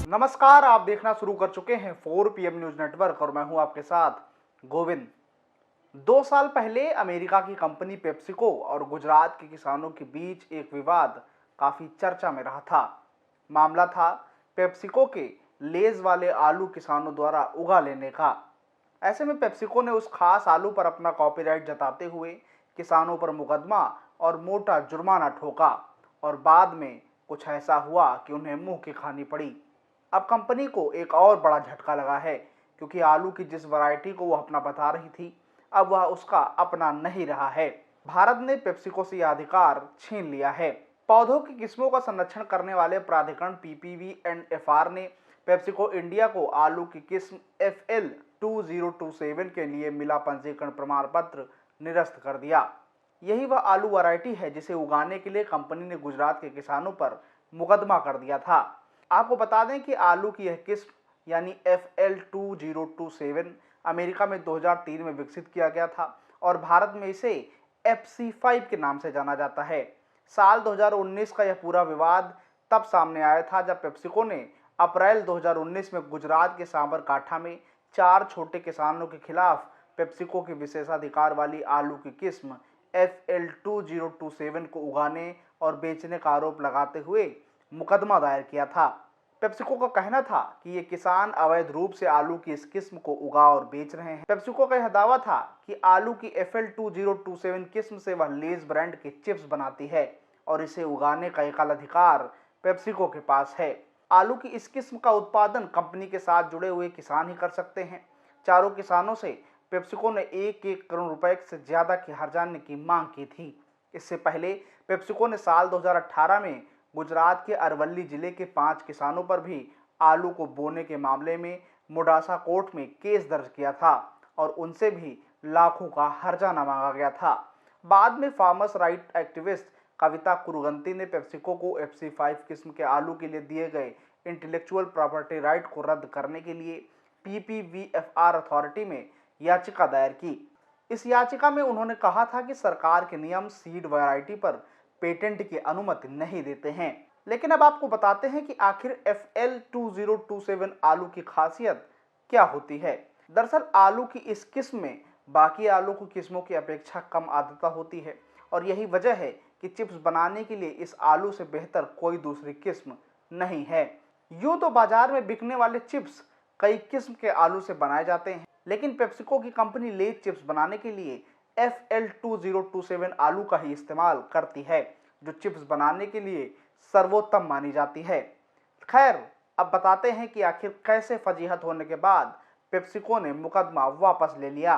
नमस्कार, आप देखना शुरू कर चुके हैं 4 PM न्यूज नेटवर्क और मैं हूं आपके साथ गोविंद। 2 साल पहले अमेरिका की कंपनी पेप्सिको और गुजरात के किसानों के बीच एक विवाद काफी चर्चा में रहा था। मामला था पेप्सिको के लेज वाले आलू किसानों द्वारा उगा लेने का। ऐसे में पेप्सिको ने उस खास आलू पर अपना कॉपीराइट जताते हुए किसानों पर मुकदमा और मोटा जुर्माना ठोका और बाद में कुछ ऐसा हुआ कि उन्हें मुंह की खानी पड़ी। अब कंपनी को एक और बड़ा झटका लगा है, क्योंकि आलू की जिस वैरायटी को वो अपना बता रही थी, अब वह उसका अपना नहीं रहा है। भारत ने पेप्सिको से यह अधिकार छीन लिया है। पौधों की किस्मों का संरक्षण करने वाले प्राधिकरण PPV&FR ने पेप्सिको इंडिया को आलू की किस्म FL2027 के लिए मिला पंजीकरण प्रमाण पत्र निरस्त कर दिया। यही वह आलू वैरायटी है जिसे उगाने के लिए कंपनी ने गुजरात के किसानों पर मुकदमा कर दिया था। आपको बता दें कि आलू की यह किस्म यानी FL2027 अमेरिका में 2003 में विकसित किया गया था और भारत में इसे FC5 के नाम से जाना जाता है। साल 2019 का यह पूरा विवाद तब सामने आया था जब पेप्सिको ने अप्रैल 2019 में गुजरात के साबरकांठा में 4 छोटे किसानों के खिलाफ पेप्सिको की विशेषाधिकार वाली आलू की किस्म FL2027 को उगाने और बेचने का आरोप लगाते हुए मुकदमा दायर किया था। पेप्सिको का कहना था कि ये किसान अवैध रूप से आलू की इस किस्म को उगा और बेच रहे हैं। पेप्सिको का यह दावा था कि आलू की FL2027 किस्म से वह लेज ब्रांड के चिप्स बनाती है और इसे उगाने का एकाधिकार पेप्सिको के पास है। आलू की इस किस्म का उत्पादन कंपनी के साथ जुड़े हुए किसान ही कर सकते हैं। चारों किसानों से पेप्सिको ने 1-1 करोड़ रुपए से ज्यादा की हर्जाने की मांग की थी। इससे पहले पेप्सिको ने साल 2018 में गुजरात के अरवल्ली जिले के 5 किसानों पर भी आलू को बोने के मामले में मोडासा कोर्ट में केस दर्ज किया था और उनसे भी लाखों का हर्जाना मांगा गया था। बाद में फार्मर्स राइट एक्टिविस्ट कविता कुरुगंती ने पेप्सिको को FC5 किस्म के आलू के लिए दिए गए इंटेलेक्चुअल प्रॉपर्टी राइट को रद्द करने के लिए PPVFR अथॉरिटी में याचिका दायर की। इस याचिका में उन्होंने कहा था कि सरकार के नियम सीड वैरायटी पर पेटेंट की अनुमति नहीं देते हैं। लेकिन अब आपको बताते हैं कि आखिर FL2027 आलू की खासियत क्या होती है। दरअसल आलू की इस किस्म में बाकी आलू की किस्मों की अपेक्षा कम आर्द्रता होती है और यही वजह है कि चिप्स बनाने के लिए इस आलू से बेहतर कोई दूसरी किस्म नहीं है। यूं तो बाजार में बिकने वाले चिप्स कई किस्म के आलू से बनाए जाते हैं, लेकिन पेप्सिको की कंपनी लेज चिप्स बनाने के लिए FL2027 आलू का ही इस्तेमाल करती है, जो चिप्स बनाने के लिए सर्वोत्तम मानी जाती है। खैर, अब बताते हैं कि आखिर कैसे फजीहत होने के बाद पेप्सिको ने मुकदमा वापस ले लिया।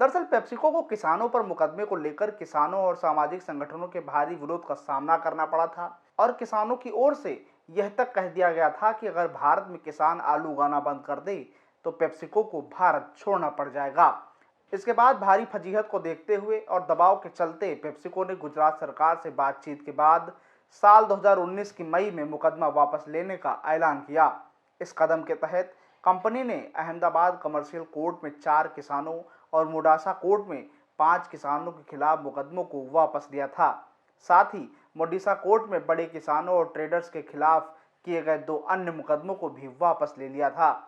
दरअसल पेप्सिको को किसानों पर मुकदमे को लेकर किसानों और सामाजिक संगठनों के भारी विरोध का सामना करना पड़ा था और किसानों की ओर से यह तक कह दिया गया था कि अगर भारत में किसान आलू उगाना बंद कर दे तो पेप्सिको को भारत छोड़ना पड़ जाएगा। इसके बाद भारी फजीहत को देखते हुए और दबाव के चलते पेप्सिको ने गुजरात सरकार से बातचीत के बाद साल 2019 की मई में मुकदमा वापस लेने का ऐलान किया। इस कदम के तहत कंपनी ने अहमदाबाद कमर्शियल कोर्ट में 4 किसानों और मोडासा कोर्ट में 5 किसानों के खिलाफ मुकदमों को वापस लिया था। साथ ही मोडिसा कोर्ट में बड़े किसानों और ट्रेडर्स के खिलाफ किए गए 2 अन्य मुकदमों को भी वापस ले लिया था।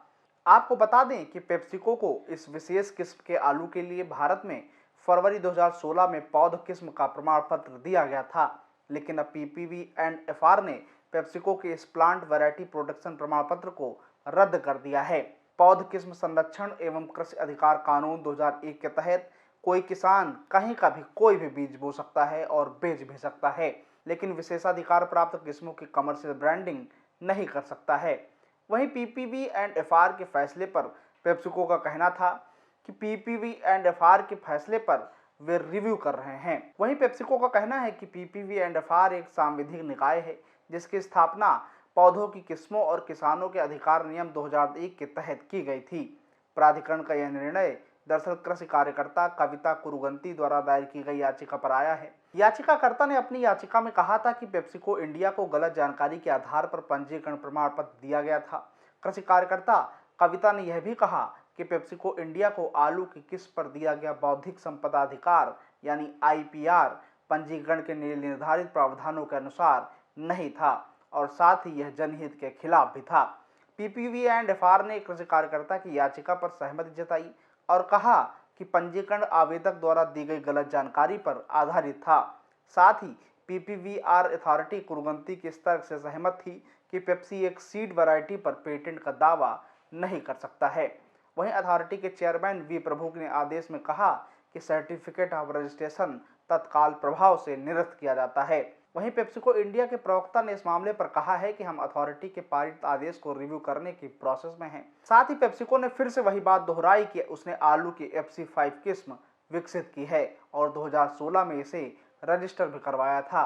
आपको बता दें कि पेप्सिको को इस विशेष किस्म के आलू के लिए भारत में फरवरी 2016 में पौध किस्म का प्रमाण पत्र दिया गया था, लेकिन अब PPV&FR ने पेप्सिको के इस प्लांट वैरायटी प्रोडक्शन प्रमाण पत्र को रद्द कर दिया है। पौध किस्म संरक्षण एवं कृषि अधिकार कानून 2001 के तहत कोई किसान कहीं का भी कोई भी बीज बो सकता है और बेच भी सकता है, लेकिन विशेषाधिकार प्राप्त किस्मों की कमर्शियल ब्रांडिंग नहीं कर सकता है। वहीं PPV&FR के फैसले पर पेप्सिको का कहना था कि PPV&FR के फैसले पर वे रिव्यू कर रहे हैं। वहीं पेप्सिको का कहना है कि PPV&FR एक सांविधिक निकाय है जिसकी स्थापना पौधों की किस्मों और किसानों के अधिकार नियम 2001 के तहत की गई थी। प्राधिकरण का यह निर्णय दरअसल कृषि कार्यकर्ता कविता कुरुगंती द्वारा दायर की गई याचिका पर आया है। याचिकाकर्ता ने अपनी याचिका में कहा था कि पेप्सिको इंडिया को गलत जानकारी के आधार पर पंजीकरण प्रमाण पत्र दिया गया था। कृषि कार्यकर्ता कविता ने यह भी कहा कि पेप्सिको इंडिया को आलू की किस्म पर दिया गया बौद्धिक संपदा अधिकार यानी IPR पंजीकरण के निर्धारित प्रावधानों के अनुसार नहीं था और साथ ही यह जनहित के खिलाफ भी था। पीपीवी एंड एफआर ने कृषि कार्यकर्ता की याचिका पर सहमति जताई और कहा कि पंजीकरण आवेदक द्वारा दी गई गलत जानकारी पर आधारित था। साथ ही पीपीवीआर अथॉरिटी कुरगंती के इस तर्क से सहमत थी कि पेप्सी एक सीड वैरायटी पर पेटेंट का दावा नहीं कर सकता है। वहीं अथॉरिटी के चेयरमैन वी प्रभु ने आदेश में कहा कि सर्टिफिकेट ऑफ रजिस्ट्रेशन तत्काल प्रभाव से निरस्त किया जाता है। वहीं पेप्सिको इंडिया के प्रवक्ता ने इस मामले पर कहा है कि हम अथॉरिटी के पारित आदेश को रिव्यू करने की प्रोसेस में हैं। साथ ही पेप्सिको ने फिर से वही बात दोहराई कि उसने आलू की FC5 किस्म विकसित की है और 2016 में इसे रजिस्टर भी करवाया था।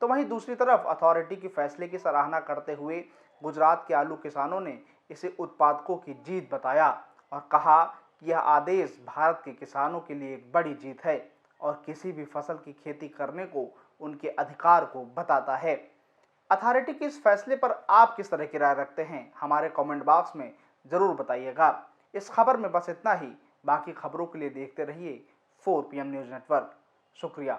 तो वहीं दूसरी तरफ अथॉरिटी के फैसले की सराहना करते हुए गुजरात के आलू किसानों ने इसे उत्पादकों की जीत बताया और कहा कि यह आदेश भारत के किसानों के लिए एक बड़ी जीत है और किसी भी फसल की खेती करने को उनके अधिकार को बताता है। अथॉरिटी के इस फैसले पर आप किस तरह की राय रखते हैं, हमारे कमेंट बॉक्स में ज़रूर बताइएगा। इस खबर में बस इतना ही। बाकी खबरों के लिए देखते रहिए 4PM न्यूज़ नेटवर्क। शुक्रिया।